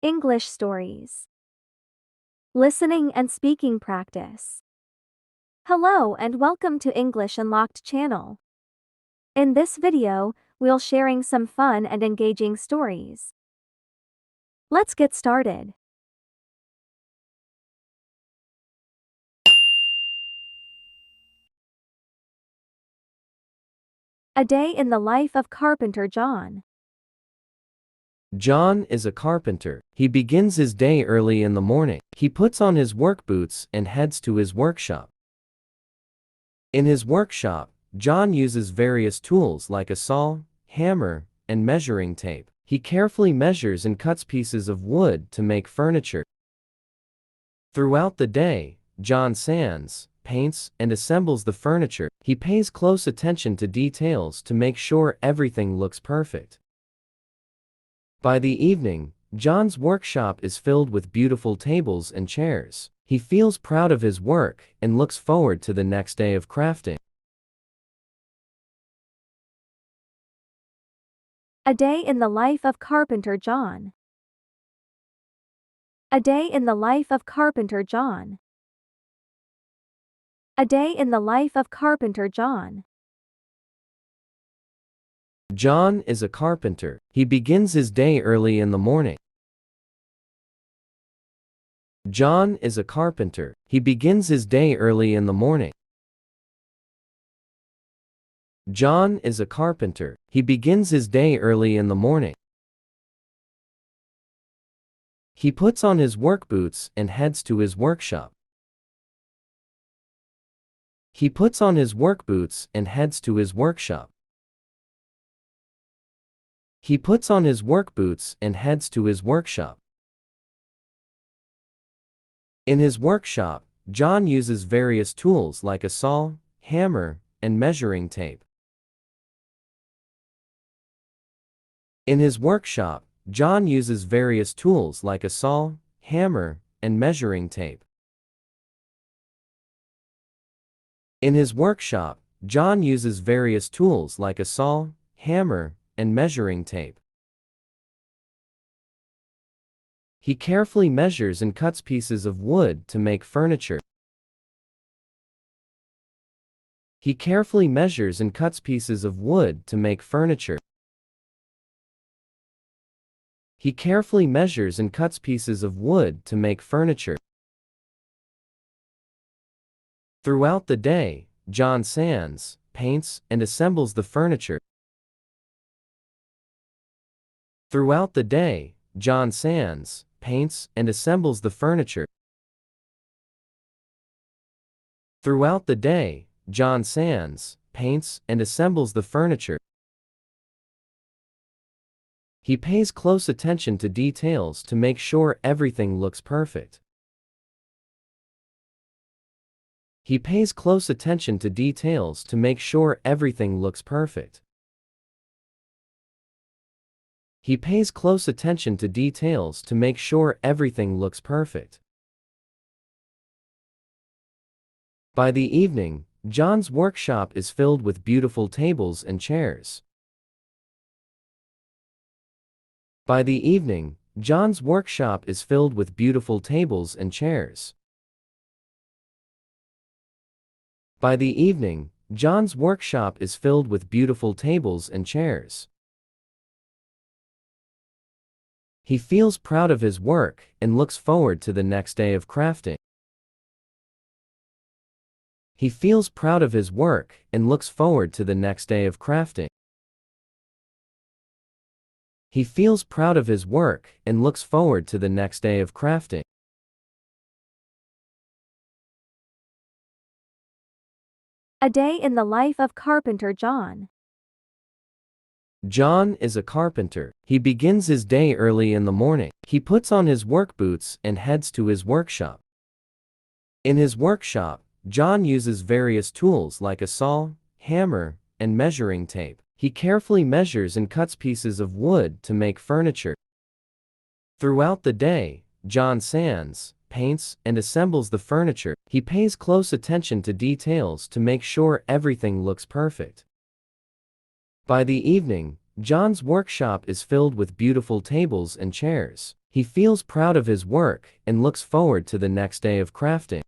English stories. Listening and speaking practice. Hello and welcome to English Unlocked channel. In this video, we'll sharing some fun and engaging stories. Let's get started. A day in the life of carpenter John. John is a carpenter. He begins his day early in the morning. He puts on his work boots and heads to his workshop. In his workshop, John uses various tools like a saw, hammer, and measuring tape. He carefully measures and cuts pieces of wood to make furniture. Throughout the day, John sands, paints, and assembles the furniture. He pays close attention to details to make sure everything looks perfect. By the evening, John's workshop is filled with beautiful tables and chairs. He feels proud of his work and looks forward to the next day of crafting. A day in the life of carpenter John. A day in the life of carpenter John. A day in the life of carpenter John. John is a carpenter. He begins his day early in the morning. John is a carpenter. He begins his day early in the morning. John is a carpenter. He begins his day early in the morning. He puts on his work boots and heads to his workshop. He puts on his work boots and heads to his workshop. He puts on his work boots and heads to his workshop. In his workshop, John uses various tools like a saw, hammer, and measuring tape. In his workshop, John uses various tools like a saw, hammer, and measuring tape. In his workshop, John uses various tools like a saw, hammer, and measuring tape. He carefully measures and cuts pieces of wood to make furniture. He carefully measures and cuts pieces of wood to make furniture. He carefully measures and cuts pieces of wood to make furniture. Throughout the day, John sands, paints, and assembles the furniture. Throughout the day, John sands, paints, and assembles the furniture. Throughout the day, John sands, paints, and assembles the furniture. He pays close attention to details to make sure everything looks perfect. He pays close attention to details to make sure everything looks perfect. He pays close attention to details to make sure everything looks perfect. By the evening, John's workshop is filled with beautiful tables and chairs. By the evening, John's workshop is filled with beautiful tables and chairs. By the evening, John's workshop is filled with beautiful tables and chairs. He feels proud of his work and looks forward to the next day of crafting. He feels proud of his work and looks forward to the next day of crafting. He feels proud of his work and looks forward to the next day of crafting. A day in the life of carpenter John. John is a carpenter. He begins his day early in the morning. He puts on his work boots and heads to his workshop. In his workshop, John uses various tools like a saw, hammer, and measuring tape. He carefully measures and cuts pieces of wood to make furniture. Throughout the day, John sands, paints, and assembles the furniture. He pays close attention to details to make sure everything looks perfect. By the evening, John's workshop is filled with beautiful tables and chairs. He feels proud of his work and looks forward to the next day of crafting.